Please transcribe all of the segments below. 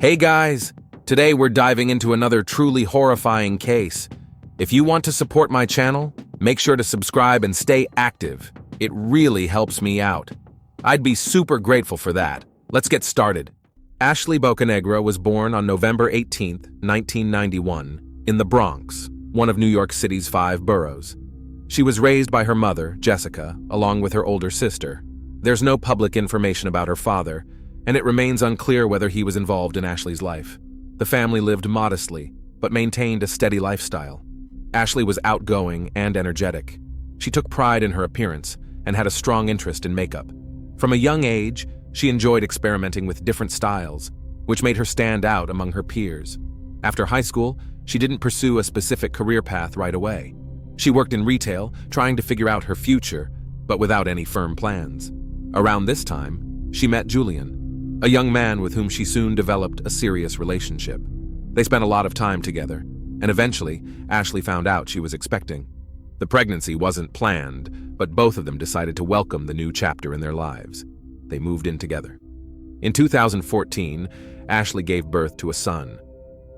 Hey guys, today we're diving into another truly horrifying case. If you want to support my channel, make sure to subscribe and stay active. It really helps me out. I'd be super grateful for that. Let's get started. Ashley Bocanegra was born on November 18, 1991, in the Bronx, one of New York City's 5 boroughs. She was raised by her mother, Jessica, along with her older sister. There's no public information about her father, and it remains unclear whether he was involved in Ashley's life. The family lived modestly, but maintained a steady lifestyle. Ashley was outgoing and energetic. She took pride in her appearance and had a strong interest in makeup. From a young age, she enjoyed experimenting with different styles, which made her stand out among her peers. After high school, she didn't pursue a specific career path right away. She worked in retail, trying to figure out her future, but without any firm plans. Around this time, she met Julian, a young man with whom she soon developed a serious relationship. They spent a lot of time together, and eventually, Ashley found out she was expecting. The pregnancy wasn't planned, but both of them decided to welcome the new chapter in their lives. They moved in together. In 2014, Ashley gave birth to a son.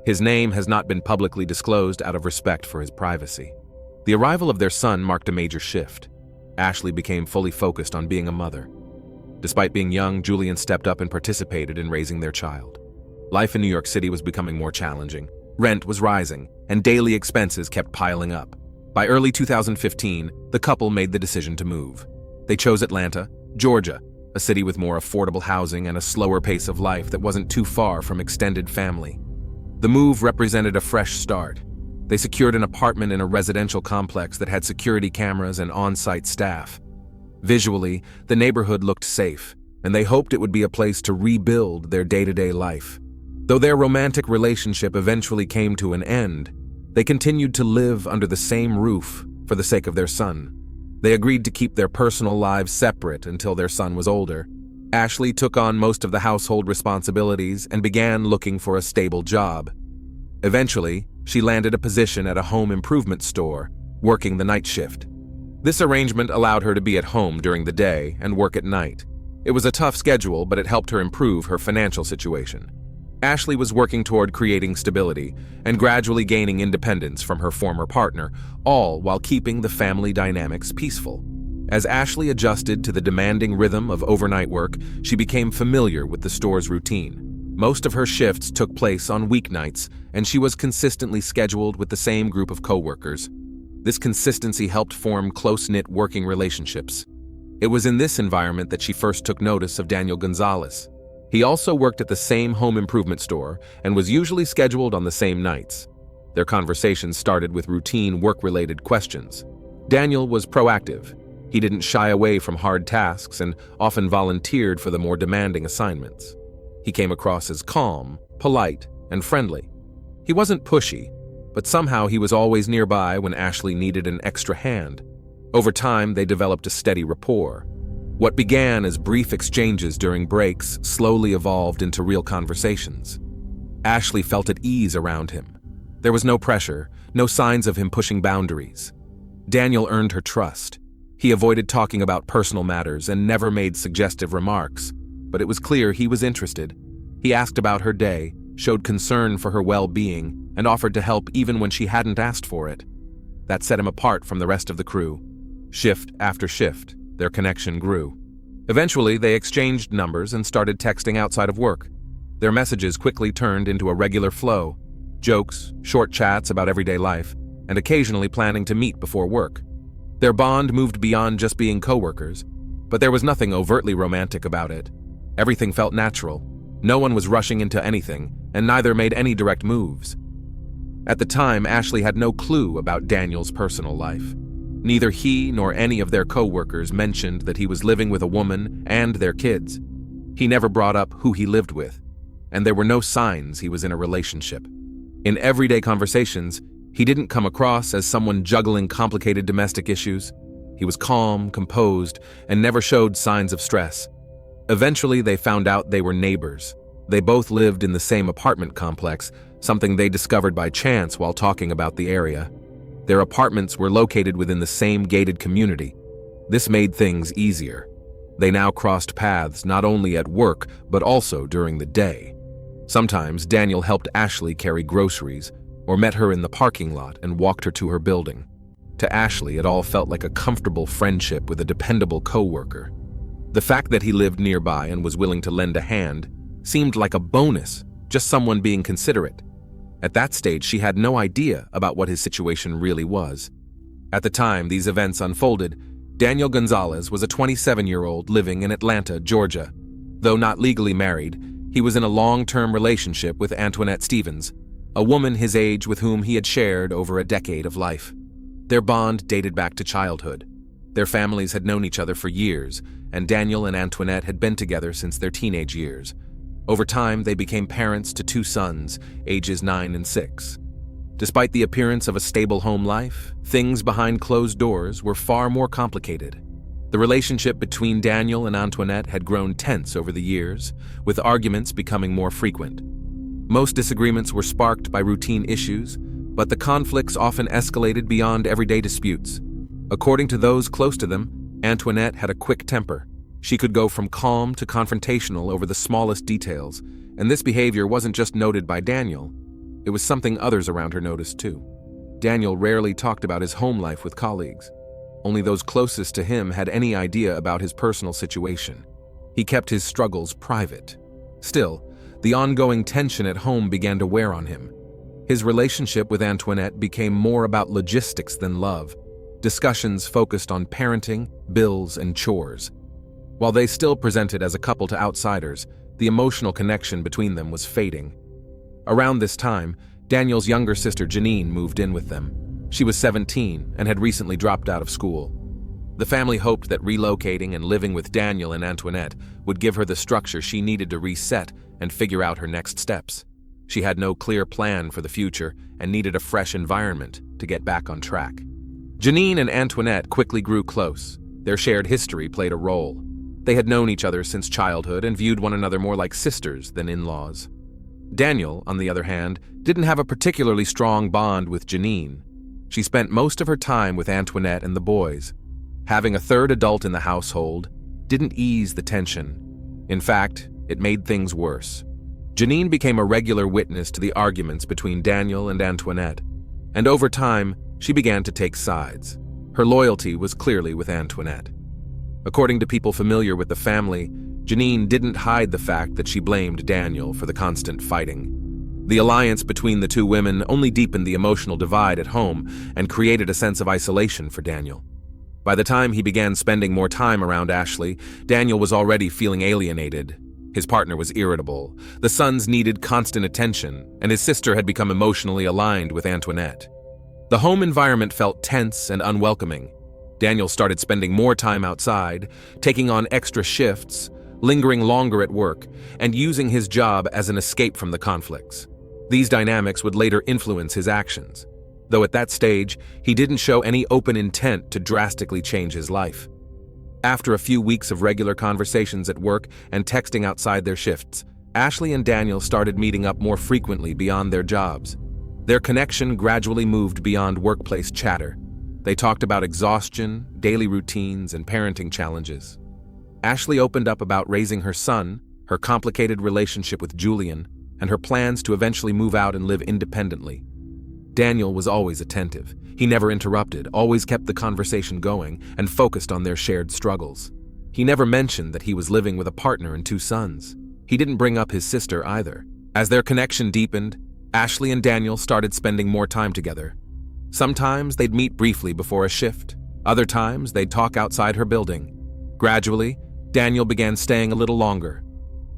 His name has not been publicly disclosed out of respect for his privacy. The arrival of their son marked a major shift. Ashley became fully focused on being a mother. Despite being young, Julian stepped up and participated in raising their child. Life in New York City was becoming more challenging. Rent was rising, and daily expenses kept piling up. By early 2015, the couple made the decision to move. They chose Atlanta, Georgia, a city with more affordable housing and a slower pace of life that wasn't too far from extended family. The move represented a fresh start. They secured an apartment in a residential complex that had security cameras and on-site staff. Visually, the neighborhood looked safe, and they hoped it would be a place to rebuild their day-to-day life. Though their romantic relationship eventually came to an end, they continued to live under the same roof for the sake of their son. They agreed to keep their personal lives separate until their son was older. Ashley took on most of the household responsibilities and began looking for a stable job. Eventually, she landed a position at a home improvement store, working the night shift. This arrangement allowed her to be at home during the day and work at night. It was a tough schedule, but it helped her improve her financial situation. Ashley was working toward creating stability and gradually gaining independence from her former partner, all while keeping the family dynamics peaceful. As Ashley adjusted to the demanding rhythm of overnight work, she became familiar with the store's routine. Most of her shifts took place on weeknights, and she was consistently scheduled with the same group of coworkers. This consistency helped form close-knit working relationships. It was in this environment that she first took notice of Daniel Gonzalez. He also worked at the same home improvement store and was usually scheduled on the same nights. Their conversations started with routine work-related questions. Daniel was proactive. He didn't shy away from hard tasks and often volunteered for the more demanding assignments. He came across as calm, polite, and friendly. He wasn't pushy, but somehow he was always nearby when Ashley needed an extra hand. Over time, they developed a steady rapport. What began as brief exchanges during breaks slowly evolved into real conversations. Ashley felt at ease around him. There was no pressure, no signs of him pushing boundaries. Daniel earned her trust. He avoided talking about personal matters and never made suggestive remarks, but it was clear he was interested. He asked about her day, showed concern for her well-being, and offered to help even when she hadn't asked for it. That set him apart from the rest of the crew. Shift after shift, their connection grew. Eventually, they exchanged numbers and started texting outside of work. Their messages quickly turned into a regular flow, jokes, short chats about everyday life, and occasionally planning to meet before work. Their bond moved beyond just being coworkers, but there was nothing overtly romantic about it. Everything felt natural. No one was rushing into anything, and neither made any direct moves. At the time, Ashley had no clue about Daniel's personal life. Neither he nor any of their co-workers mentioned that he was living with a woman and their kids. He never brought up who he lived with, and there were no signs he was in a relationship. In everyday conversations, he didn't come across as someone juggling complicated domestic issues. He was calm, composed, and never showed signs of stress. Eventually, they found out they were neighbors. They both lived in the same apartment complex, something they discovered by chance while talking about the area. Their apartments were located within the same gated community. This made things easier. They now crossed paths not only at work, but also during the day. Sometimes Daniel helped Ashley carry groceries or met her in the parking lot and walked her to her building. To Ashley, it all felt like a comfortable friendship with a dependable co-worker. The fact that he lived nearby and was willing to lend a hand seemed like a bonus, just someone being considerate. At that stage, she had no idea about what his situation really was. At the time these events unfolded, Daniel Gonzalez was a 27-year-old living in Atlanta, Georgia. Though not legally married, he was in a long-term relationship with Antoinette Stevens, a woman his age with whom he had shared over a decade of life. Their bond dated back to childhood. Their families had known each other for years, and Daniel and Antoinette had been together since their teenage years. Over time, they became parents to 2 sons, ages 9 and 6. Despite the appearance of a stable home life, things behind closed doors were far more complicated. The relationship between Daniel and Antoinette had grown tense over the years, with arguments becoming more frequent. Most disagreements were sparked by routine issues, but the conflicts often escalated beyond everyday disputes. According to those close to them, Antoinette had a quick temper. She could go from calm to confrontational over the smallest details, and this behavior wasn't just noted by Daniel. It was something others around her noticed too. Daniel rarely talked about his home life with colleagues. Only those closest to him had any idea about his personal situation. He kept his struggles private. Still, the ongoing tension at home began to wear on him. His relationship with Antoinette became more about logistics than love. Discussions focused on parenting, bills, and chores. While they still presented as a couple to outsiders, the emotional connection between them was fading. Around this time, Daniel's younger sister Janine moved in with them. She was 17 and had recently dropped out of school. The family hoped that relocating and living with Daniel and Antoinette would give her the structure she needed to reset and figure out her next steps. She had no clear plan for the future and needed a fresh environment to get back on track. Janine and Antoinette quickly grew close. Their shared history played a role. They had known each other since childhood and viewed one another more like sisters than in-laws. Daniel, on the other hand, didn't have a particularly strong bond with Janine. She spent most of her time with Antoinette and the boys. Having a third adult in the household didn't ease the tension. In fact, it made things worse. Janine became a regular witness to the arguments between Daniel and Antoinette, and over time, she began to take sides. Her loyalty was clearly with Antoinette. According to people familiar with the family, Janine didn't hide the fact that she blamed Daniel for the constant fighting. The alliance between the 2 women only deepened the emotional divide at home and created a sense of isolation for Daniel. By the time he began spending more time around Ashley, Daniel was already feeling alienated. His partner was irritable, the sons needed constant attention, and his sister had become emotionally aligned with Antoinette. The home environment felt tense and unwelcoming. Daniel started spending more time outside, taking on extra shifts, lingering longer at work, and using his job as an escape from the conflicts. These dynamics would later influence his actions, though at that stage, he didn't show any open intent to drastically change his life. After a few weeks of regular conversations at work and texting outside their shifts, Ashley and Daniel started meeting up more frequently beyond their jobs. Their connection gradually moved beyond workplace chatter. They talked about exhaustion, daily routines, and parenting challenges. Ashley opened up about raising her son, her complicated relationship with Julian, and her plans to eventually move out and live independently. Daniel was always attentive. He never interrupted, always kept the conversation going, and focused on their shared struggles. He never mentioned that he was living with a partner and 2 sons. He didn't bring up his sister either. As their connection deepened, Ashley and Daniel started spending more time together. Sometimes they'd meet briefly before a shift. Other times they'd talk outside her building. Gradually, Daniel began staying a little longer.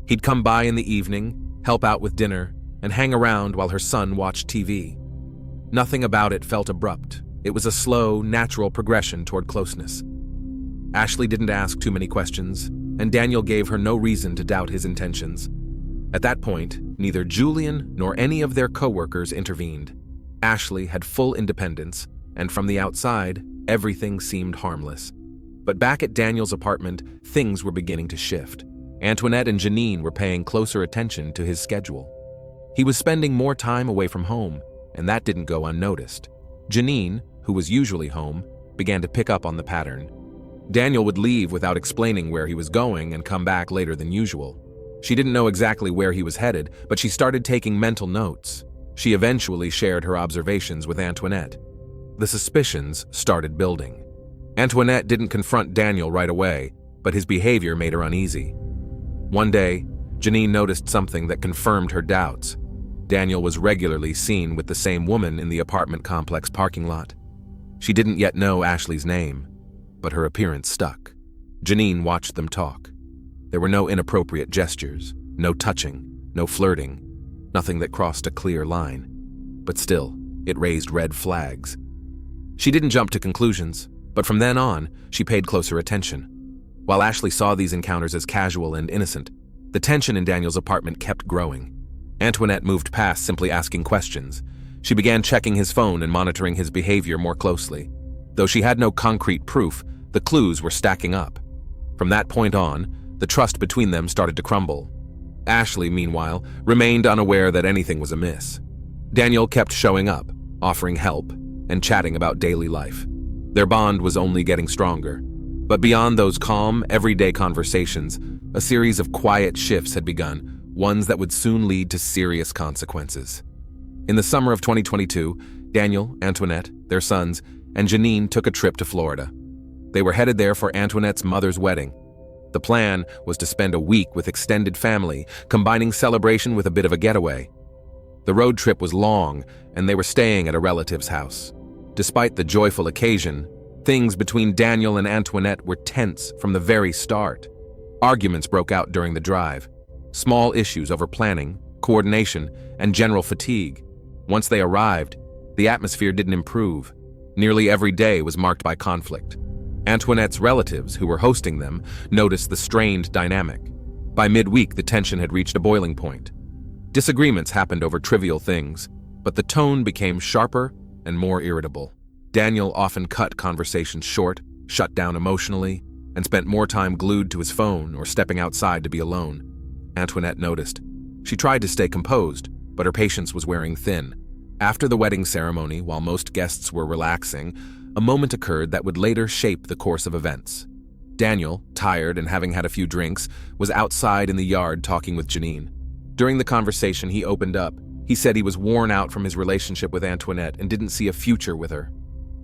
He'd come by in the evening, help out with dinner, and hang around while her son watched TV. Nothing about it felt abrupt. It was a slow, natural progression toward closeness. Ashley didn't ask too many questions, and Daniel gave her no reason to doubt his intentions. At that point, neither Julian nor any of their coworkers intervened. Ashley had full independence, and from the outside, everything seemed harmless. But back at Daniel's apartment, things were beginning to shift. Antoinette and Janine were paying closer attention to his schedule. He was spending more time away from home, and that didn't go unnoticed. Janine, who was usually home, began to pick up on the pattern. Daniel would leave without explaining where he was going and come back later than usual. She didn't know exactly where he was headed, but she started taking mental notes. She eventually shared her observations with Antoinette. The suspicions started building. Antoinette didn't confront Daniel right away, but his behavior made her uneasy. One day, Janine noticed something that confirmed her doubts. Daniel was regularly seen with the same woman in the apartment complex parking lot. She didn't yet know Ashley's name, but her appearance stuck. Janine watched them talk. There were no inappropriate gestures, no touching, no flirting, nothing that crossed a clear line. But still, it raised red flags. She didn't jump to conclusions, but from then on, she paid closer attention. While Ashley saw these encounters as casual and innocent, the tension in Daniel's apartment kept growing. Antoinette moved past simply asking questions. She began checking his phone and monitoring his behavior more closely. Though she had no concrete proof, the clues were stacking up. From that point on, the trust between them started to crumble. Ashley, meanwhile, remained unaware that anything was amiss. Daniel kept showing up, offering help, and chatting about daily life. Their bond was only getting stronger. But beyond those calm, everyday conversations, a series of quiet shifts had begun, ones that would soon lead to serious consequences. In the summer of 2022, Daniel, Antoinette, their sons, and Janine took a trip to Florida. They were headed there for Antoinette's mother's wedding. The plan was to spend a week with extended family, combining celebration with a bit of a getaway. The road trip was long, and they were staying at a relative's house. Despite the joyful occasion, things between Daniel and Antoinette were tense from the very start. Arguments broke out during the drive. Small issues over planning, coordination, and general fatigue. Once they arrived, the atmosphere didn't improve. Nearly every day was marked by conflict. Antoinette's relatives, who were hosting them, noticed the strained dynamic. By midweek, the tension had reached a boiling point. Disagreements happened over trivial things, but the tone became sharper and more irritable. Daniel often cut conversations short, shut down emotionally, and spent more time glued to his phone or stepping outside to be alone. Antoinette noticed. She tried to stay composed, but her patience was wearing thin. After the wedding ceremony, while most guests were relaxing, a moment occurred that would later shape the course of events. Daniel, tired and having had a few drinks, was outside in the yard talking with Janine. During the conversation, he opened up. He said he was worn out from his relationship with Antoinette and didn't see a future with her.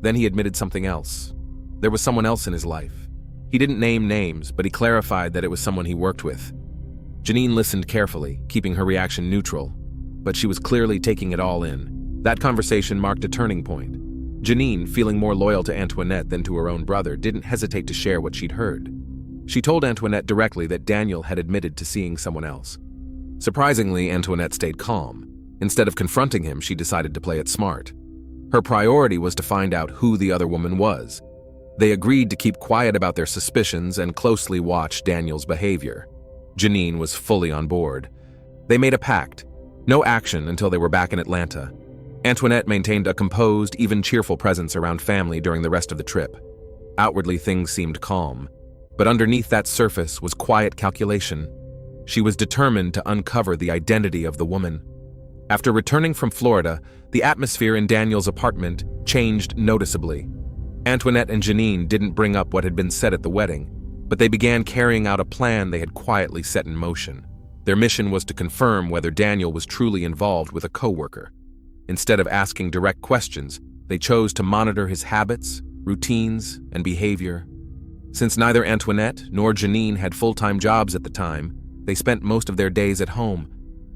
Then he admitted something else. There was someone else in his life. He didn't name names, but he clarified that it was someone he worked with. Janine listened carefully, keeping her reaction neutral, but she was clearly taking it all in. That conversation marked a turning point. Janine, feeling more loyal to Antoinette than to her own brother, didn't hesitate to share what she'd heard. She told Antoinette directly that Daniel had admitted to seeing someone else. Surprisingly, Antoinette stayed calm. Instead of confronting him, she decided to play it smart. Her priority was to find out who the other woman was. They agreed to keep quiet about their suspicions and closely watch Daniel's behavior. Janine was fully on board. They made a pact. No action until they were back in Atlanta. Antoinette maintained a composed, even cheerful presence around family during the rest of the trip. Outwardly, things seemed calm, but underneath that surface was quiet calculation. She was determined to uncover the identity of the woman. After returning from Florida, the atmosphere in Daniel's apartment changed noticeably. Antoinette and Janine didn't bring up what had been said at the wedding, but they began carrying out a plan they had quietly set in motion. Their mission was to confirm whether Daniel was truly involved with a coworker. Instead of asking direct questions, they chose to monitor his habits, routines, and behavior. Since neither Antoinette nor Janine had full-time jobs at the time, they spent most of their days at home,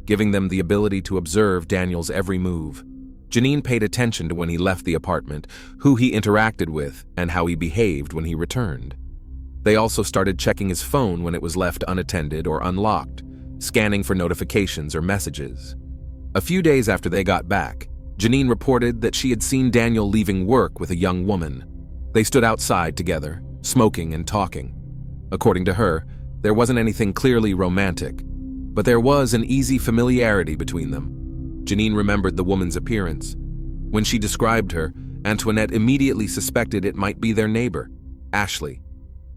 giving them the ability to observe Daniel's every move. Janine paid attention to when he left the apartment, who he interacted with, and how he behaved when he returned. They also started checking his phone when it was left unattended or unlocked, scanning for notifications or messages. A few days after they got back, Janine reported that she had seen Daniel leaving work with a young woman. They stood outside together, smoking and talking. According to her, there wasn't anything clearly romantic, but there was an easy familiarity between them. Janine remembered the woman's appearance. When she described her, Antoinette immediately suspected it might be their neighbor, Ashley.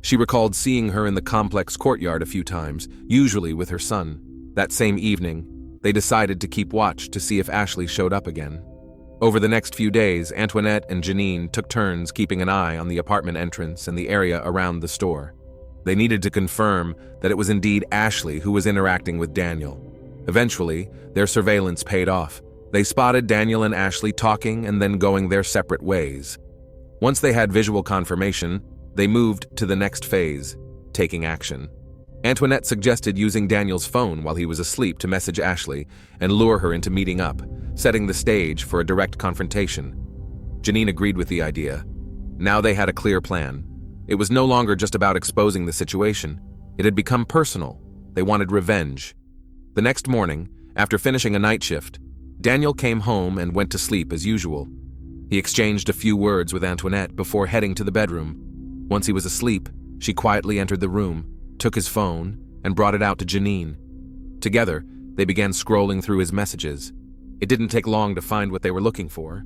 She recalled seeing her in the complex courtyard a few times, usually with her son. That same evening, they decided to keep watch to see if Ashley showed up again. Over the next few days, Antoinette and Janine took turns keeping an eye on the apartment entrance and the area around the store. They needed to confirm that it was indeed Ashley who was interacting with Daniel. Eventually, their surveillance paid off. They spotted Daniel and Ashley talking and then going their separate ways. Once they had visual confirmation, they moved to the next phase, taking action. Antoinette suggested using Daniel's phone while he was asleep to message Ashley and lure her into meeting up, setting the stage for a direct confrontation. Janine agreed with the idea. Now they had a clear plan. It was no longer just about exposing the situation. It had become personal. They wanted revenge. The next morning, after finishing a night shift, Daniel came home and went to sleep as usual. He exchanged a few words with Antoinette before heading to the bedroom. Once he was asleep, she quietly entered the room, took his phone, and brought it out to Janine. Together, they began scrolling through his messages. It didn't take long to find what they were looking for.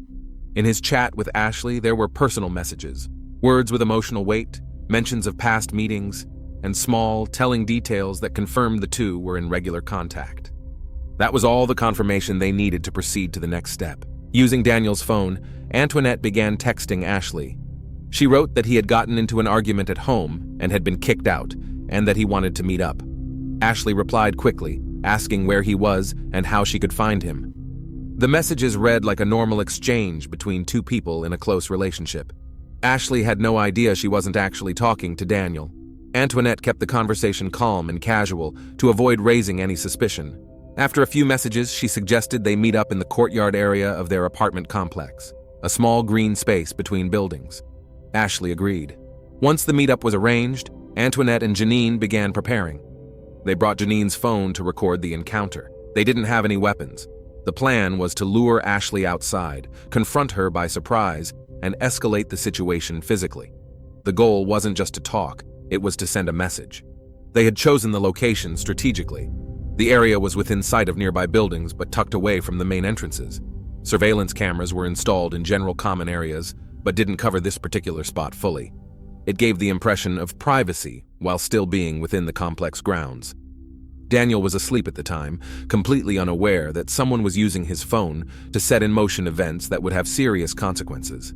In his chat with Ashley, there were personal messages, words with emotional weight, mentions of past meetings, and small, telling details that confirmed the two were in regular contact. That was all the confirmation they needed to proceed to the next step. Using Daniel's phone, Antoinette began texting Ashley. She wrote that he had gotten into an argument at home and had been kicked out, and that he wanted to meet up. Ashley replied quickly, asking where he was and how she could find him. The messages read like a normal exchange between two people in a close relationship. Ashley had no idea she wasn't actually talking to Daniel. Antoinette kept the conversation calm and casual to avoid raising any suspicion. After a few messages, she suggested they meet up in the courtyard area of their apartment complex, a small green space between buildings. Ashley agreed. Once the meetup was arranged, Antoinette and Janine began preparing. They brought Janine's phone to record the encounter. They didn't have any weapons. The plan was to lure Ashley outside, confront her by surprise, and escalate the situation physically. The goal wasn't just to talk, it was to send a message. They had chosen the location strategically. The area was within sight of nearby buildings but tucked away from the main entrances. Surveillance cameras were installed in general common areas, but didn't cover this particular spot fully. It gave the impression of privacy while still being within the complex grounds. Daniel was asleep at the time, completely unaware that someone was using his phone to set in motion events that would have serious consequences.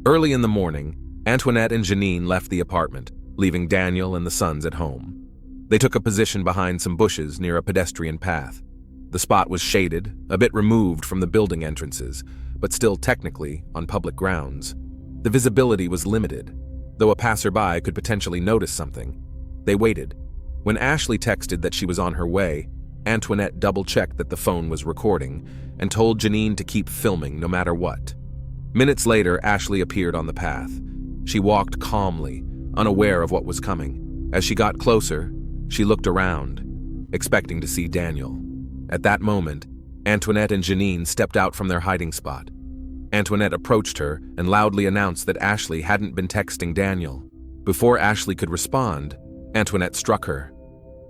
Early in the morning, Antoinette and Janine left the apartment, leaving Daniel and the sons at home. They took a position behind some bushes near a pedestrian path. The spot was shaded, a bit removed from the building entrances, but still technically on public grounds. The visibility was limited, though a passerby could potentially notice something. They waited. When Ashley texted that she was on her way, Antoinette double-checked that the phone was recording and told Janine to keep filming no matter what. Minutes later, Ashley appeared on the path. She walked calmly, unaware of what was coming. As she got closer, she looked around, expecting to see Daniel. At that moment, Antoinette and Janine stepped out from their hiding spot. Antoinette approached her and loudly announced that Ashley hadn't been texting Daniel. Before Ashley could respond, Antoinette struck her.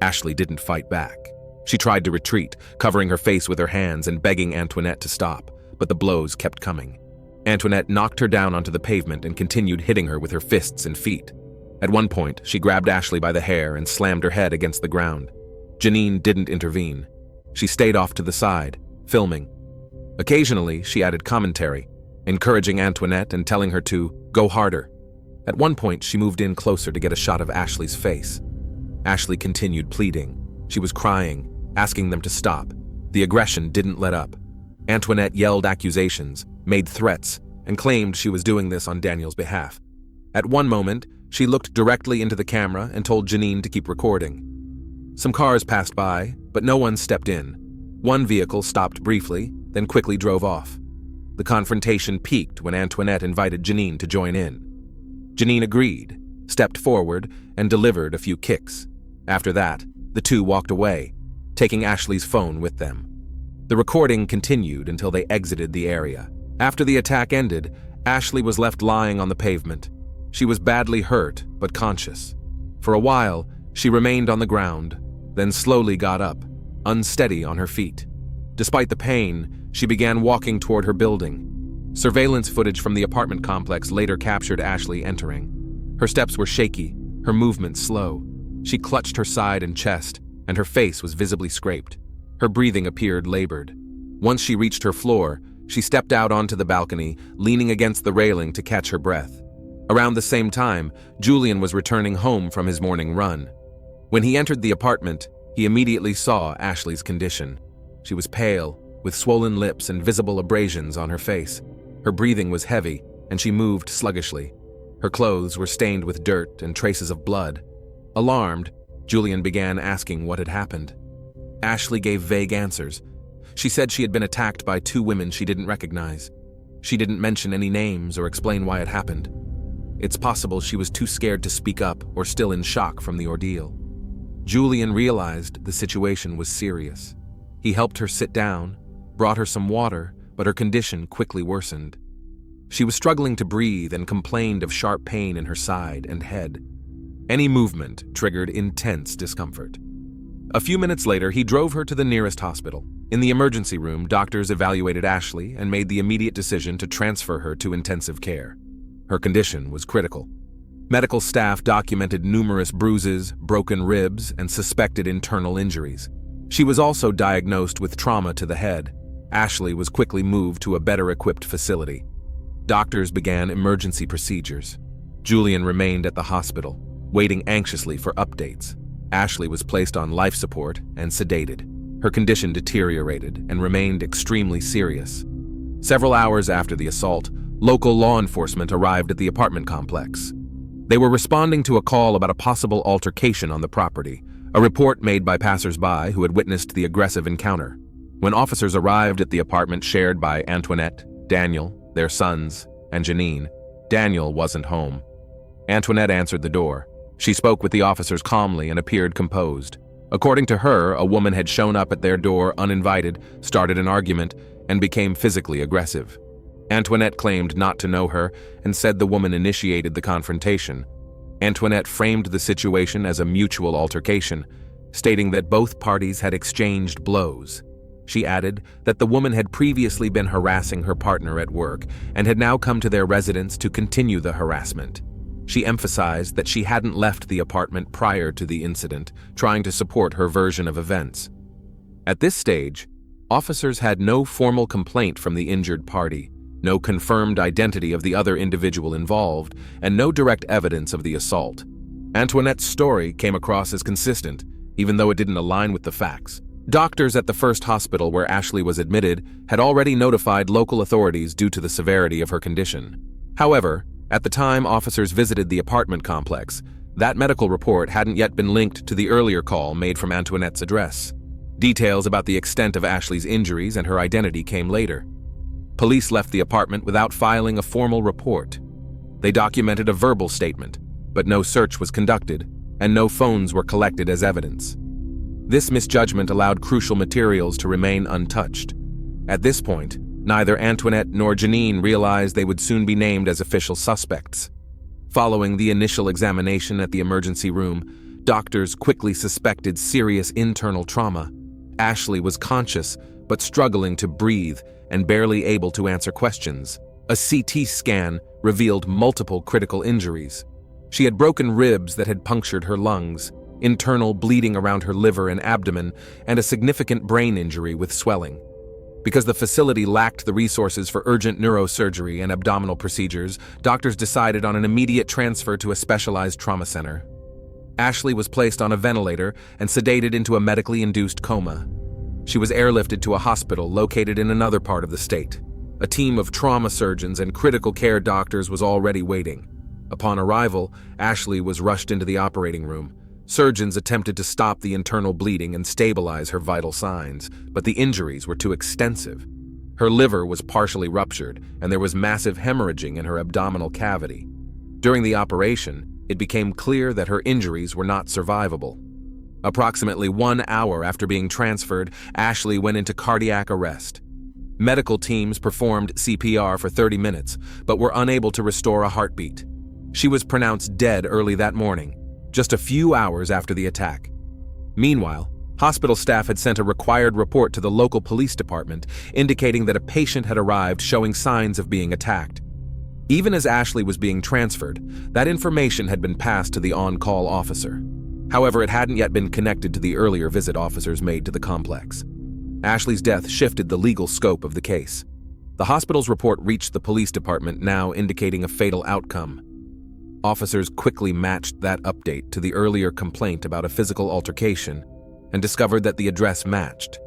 Ashley didn't fight back. She tried to retreat, covering her face with her hands and begging Antoinette to stop, but the blows kept coming. Antoinette knocked her down onto the pavement and continued hitting her with her fists and feet. At one point, she grabbed Ashley by the hair and slammed her head against the ground. Janine didn't intervene. She stayed off to the side, filming. Occasionally, she added commentary, encouraging Antoinette and telling her to go harder. At one point, she moved in closer to get a shot of Ashley's face. Ashley continued pleading. She was crying, asking them to stop. The aggression didn't let up. Antoinette yelled accusations, made threats, and claimed she was doing this on Daniel's behalf. At one moment, she looked directly into the camera and told Janine to keep recording. Some cars passed by, but no one stepped in. One vehicle stopped briefly, then quickly drove off. The confrontation peaked when Antoinette invited Janine to join in. Janine agreed, stepped forward, and delivered a few kicks. After that, the two walked away, taking Ashley's phone with them. The recording continued until they exited the area. After the attack ended, Ashley was left lying on the pavement. She was badly hurt, but conscious. For a while, she remained on the ground, then slowly got up, unsteady on her feet. Despite the pain, she began walking toward her building. Surveillance footage from the apartment complex later captured Ashley entering. Her steps were shaky, her movements slow. She clutched her side and chest, and her face was visibly scraped. Her breathing appeared labored. Once she reached her floor, she stepped out onto the balcony, leaning against the railing to catch her breath. Around the same time, Julian was returning home from his morning run. When he entered the apartment, he immediately saw Ashley's condition. She was pale, with swollen lips and visible abrasions on her face. Her breathing was heavy, and she moved sluggishly. Her clothes were stained with dirt and traces of blood. Alarmed, Julian began asking what had happened. Ashley gave vague answers. She said she had been attacked by two women she didn't recognize. She didn't mention any names or explain why it happened. It's possible she was too scared to speak up or still in shock from the ordeal. Julian realized the situation was serious. He helped her sit down, brought her some water, but her condition quickly worsened. She was struggling to breathe and complained of sharp pain in her side and head. Any movement triggered intense discomfort. A few minutes later, he drove her to the nearest hospital. In the emergency room, doctors evaluated Ashley and made the immediate decision to transfer her to intensive care. Her condition was critical. Medical staff documented numerous bruises, broken ribs, and suspected internal injuries. She was also diagnosed with trauma to the head. Ashley was quickly moved to a better-equipped facility. Doctors began emergency procedures. Julian remained at the hospital, waiting anxiously for updates. Ashley was placed on life support and sedated. Her condition deteriorated and remained extremely serious. Several hours after the assault, local law enforcement arrived at the apartment complex. They were responding to a call about a possible altercation on the property, a report made by passers-by who had witnessed the aggressive encounter. When officers arrived at the apartment shared by Antoinette, Daniel, their sons, and Janine, Daniel wasn't home. Antoinette answered the door. She spoke with the officers calmly and appeared composed. According to her, a woman had shown up at their door uninvited, started an argument, and became physically aggressive. Antoinette claimed not to know her and said the woman initiated the confrontation. Antoinette framed the situation as a mutual altercation, stating that both parties had exchanged blows. She added that the woman had previously been harassing her partner at work and had now come to their residence to continue the harassment. She emphasized that she hadn't left the apartment prior to the incident, trying to support her version of events. At this stage, officers had no formal complaint from the injured party, no confirmed identity of the other individual involved, and no direct evidence of the assault. Antoinette's story came across as consistent, even though it didn't align with the facts. Doctors at the first hospital where Ashley was admitted had already notified local authorities due to the severity of her condition. However, at the time officers visited the apartment complex, that medical report hadn't yet been linked to the earlier call made from Antoinette's address. Details about the extent of Ashley's injuries and her identity came later. Police left the apartment without filing a formal report. They documented a verbal statement, but no search was conducted, and no phones were collected as evidence. This misjudgment allowed crucial materials to remain untouched. At this point, neither Antoinette nor Janine realized they would soon be named as official suspects. Following the initial examination at the emergency room, doctors quickly suspected serious internal trauma. Ashley was conscious, but struggling to breathe and barely able to answer questions. A CT scan revealed multiple critical injuries. She had broken ribs that had punctured her lungs, internal bleeding around her liver and abdomen, and a significant brain injury with swelling. Because the facility lacked the resources for urgent neurosurgery and abdominal procedures, doctors decided on an immediate transfer to a specialized trauma center. Ashley was placed on a ventilator and sedated into a medically induced coma. She was airlifted to a hospital located in another part of the state. A team of trauma surgeons and critical care doctors was already waiting. Upon arrival, Ashley was rushed into the operating room. Surgeons attempted to stop the internal bleeding and stabilize her vital signs, but the injuries were too extensive. Her liver was partially ruptured, and there was massive hemorrhaging in her abdominal cavity. During the operation, it became clear that her injuries were not survivable. Approximately 1 hour after being transferred, Ashley went into cardiac arrest. Medical teams performed CPR for 30 minutes, but were unable to restore a heartbeat. She was pronounced dead early that morning, just a few hours after the attack. Meanwhile, hospital staff had sent a required report to the local police department indicating that a patient had arrived showing signs of being attacked. Even as Ashley was being transferred, that information had been passed to the on-call officer. However, it hadn't yet been connected to the earlier visit officers made to the complex. Ashley's death shifted the legal scope of the case. The hospital's report reached the police department, now indicating a fatal outcome. Officers quickly matched that update to the earlier complaint about a physical altercation and discovered that the address matched.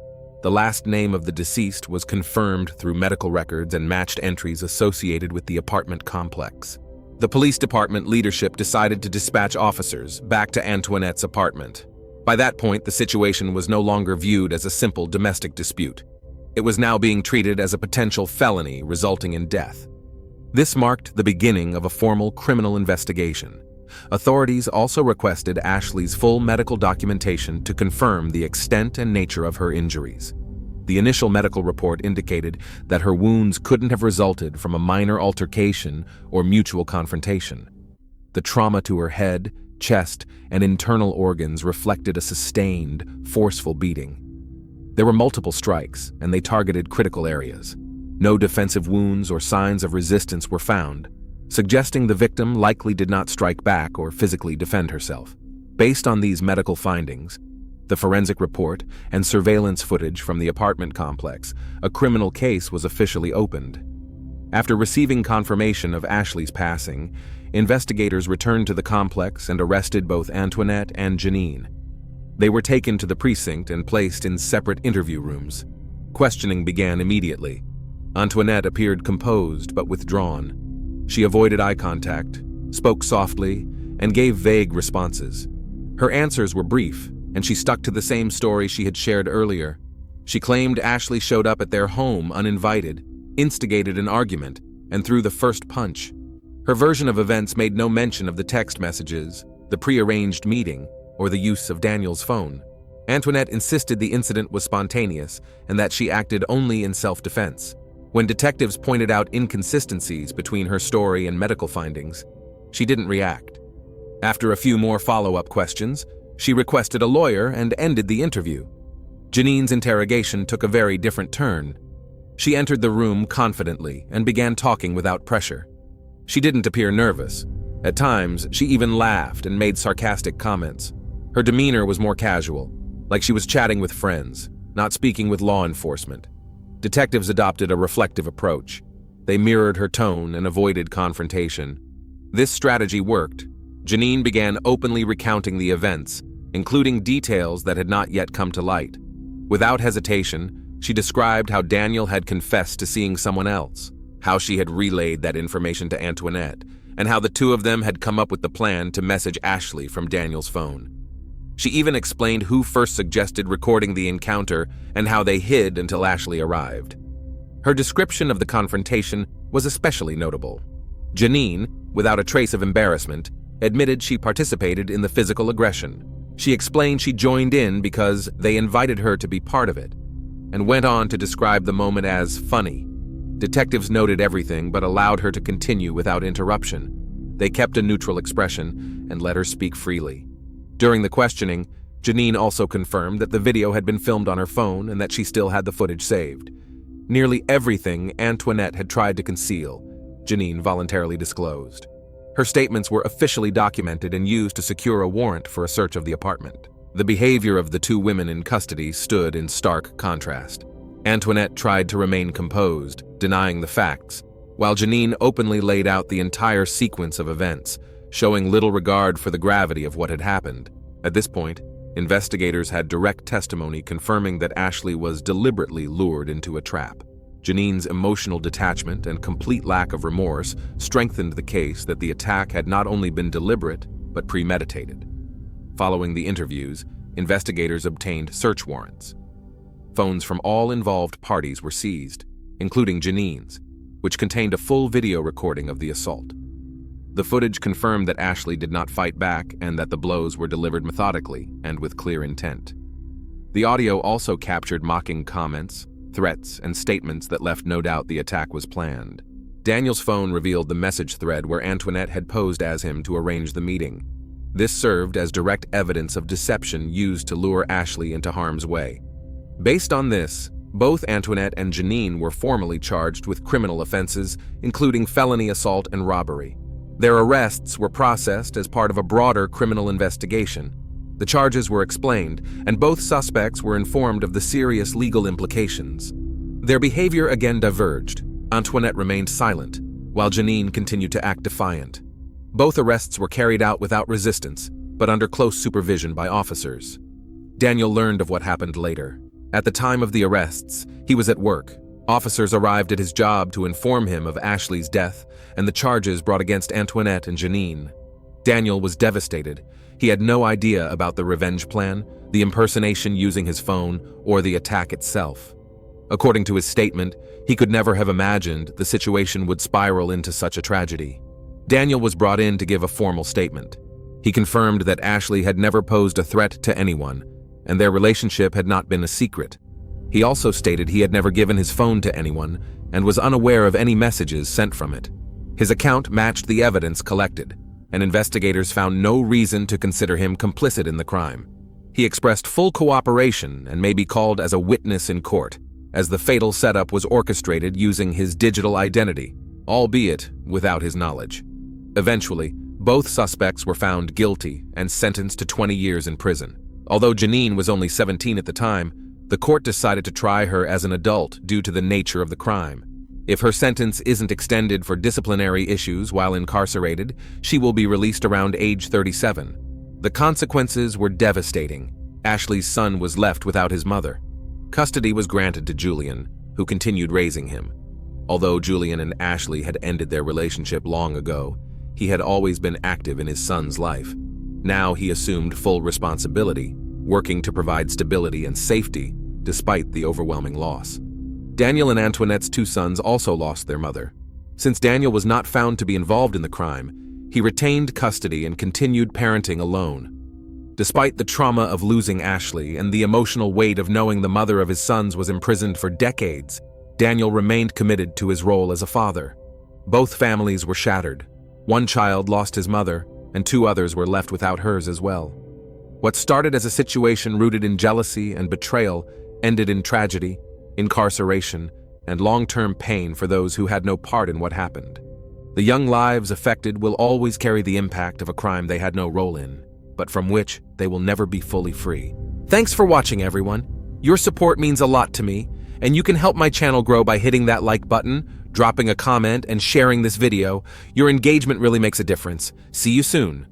The last name of the deceased was confirmed through medical records and matched entries associated with the apartment complex. The police department leadership decided to dispatch officers back to Antoinette's apartment. By that point, the situation was no longer viewed as a simple domestic dispute. It was now being treated as a potential felony resulting in death. This marked the beginning of a formal criminal investigation. Authorities also requested Ashley's full medical documentation to confirm the extent and nature of her injuries. The initial medical report indicated that her wounds couldn't have resulted from a minor altercation or mutual confrontation. The trauma to her head, chest, and internal organs reflected a sustained, forceful beating. There were multiple strikes, and they targeted critical areas. No defensive wounds or signs of resistance were found, suggesting the victim likely did not strike back or physically defend herself. Based on these medical findings, the forensic report, and surveillance footage from the apartment complex, a criminal case was officially opened. After receiving confirmation of Ashley's passing, investigators returned to the complex and arrested both Antoinette and Janine. They were taken to the precinct and placed in separate interview rooms. Questioning began immediately. Antoinette appeared composed but withdrawn. She avoided eye contact, spoke softly, and gave vague responses. Her answers were brief, and she stuck to the same story she had shared earlier. She claimed Ashley showed up at their home uninvited, instigated an argument, and threw the first punch. Her version of events made no mention of the text messages, the prearranged meeting, or the use of Daniel's phone. Antoinette insisted the incident was spontaneous and that she acted only in self-defense. When detectives pointed out inconsistencies between her story and medical findings, she didn't react. After a few more follow-up questions, she requested a lawyer and ended the interview. Janine's interrogation took a very different turn. She entered the room confidently and began talking without pressure. She didn't appear nervous. At times, she even laughed and made sarcastic comments. Her demeanor was more casual, like she was chatting with friends, not speaking with law enforcement. Detectives adopted a reflective approach. They mirrored her tone and avoided confrontation. This strategy worked. Janine began openly recounting the events, including details that had not yet come to light. Without hesitation, she described how Daniel had confessed to seeing someone else, how she had relayed that information to Antoinette, and how the two of them had come up with the plan to message Ashley from Daniel's phone. She even explained who first suggested recording the encounter and how they hid until Ashley arrived. Her description of the confrontation was especially notable. Janine, without a trace of embarrassment, admitted she participated in the physical aggression. She explained she joined in because they invited her to be part of it, and went on to describe the moment as funny. Detectives noted everything but allowed her to continue without interruption. They kept a neutral expression and let her speak freely. During the questioning, Janine also confirmed that the video had been filmed on her phone and that she still had the footage saved. Nearly everything Antoinette had tried to conceal, Janine voluntarily disclosed. Her statements were officially documented and used to secure a warrant for a search of the apartment. The behavior of the two women in custody stood in stark contrast. Antoinette tried to remain composed, denying the facts, while Janine openly laid out the entire sequence of events, showing little regard for the gravity of what had happened. At this point, investigators had direct testimony confirming that Ashley was deliberately lured into a trap. Janine's emotional detachment and complete lack of remorse strengthened the case that the attack had not only been deliberate, but premeditated. Following the interviews, investigators obtained search warrants. Phones from all involved parties were seized, including Janine's, which contained a full video recording of the assault. The footage confirmed that Ashley did not fight back and that the blows were delivered methodically and with clear intent. The audio also captured mocking comments, threats, and statements that left no doubt the attack was planned. Daniel's phone revealed the message thread where Antoinette had posed as him to arrange the meeting. This served as direct evidence of deception used to lure Ashley into harm's way. Based on this, both Antoinette and Janine were formally charged with criminal offenses, including felony assault and robbery. Their arrests were processed as part of a broader criminal investigation. The charges were explained, and both suspects were informed of the serious legal implications. Their behavior again diverged. Antoinette remained silent, while Janine continued to act defiant. Both arrests were carried out without resistance, but under close supervision by officers. Daniel learned of what happened later. At the time of the arrests, he was at work. Officers arrived at his job to inform him of Ashley's death and the charges brought against Antoinette and Janine. Daniel was devastated. He had no idea about the revenge plan, the impersonation using his phone, or the attack itself. According to his statement, he could never have imagined the situation would spiral into such a tragedy. Daniel was brought in to give a formal statement. He confirmed that Ashley had never posed a threat to anyone, and their relationship had not been a secret. He also stated he had never given his phone to anyone and was unaware of any messages sent from it. His account matched the evidence collected, and investigators found no reason to consider him complicit in the crime. He expressed full cooperation and may be called as a witness in court, as the fatal setup was orchestrated using his digital identity, albeit without his knowledge. Eventually, both suspects were found guilty and sentenced to 20 years in prison. Although Janine was only 17 at the time, the court decided to try her as an adult due to the nature of the crime. If her sentence isn't extended for disciplinary issues while incarcerated, she will be released around age 37. The consequences were devastating. Ashley's son was left without his mother. Custody was granted to Julian, who continued raising him. Although Julian and Ashley had ended their relationship long ago, he had always been active in his son's life. Now he assumed full responsibility, working to provide stability and safety despite the overwhelming loss. Daniel and Antoinette's two sons also lost their mother. Since Daniel was not found to be involved in the crime, he retained custody and continued parenting alone. Despite the trauma of losing Ashley and the emotional weight of knowing the mother of his sons was imprisoned for decades, Daniel remained committed to his role as a father. Both families were shattered. One child lost his mother, and two others were left without hers as well. What started as a situation rooted in jealousy and betrayal ended in tragedy, incarceration, and long-term pain for those who had no part in what happened. The young lives affected will always carry the impact of a crime they had no role in, but from which they will never be fully free. Thanks for watching, everyone. Your support means a lot to me, and you can help my channel grow by hitting that like button, dropping a comment, and sharing this video. Your engagement really makes a difference. See you soon.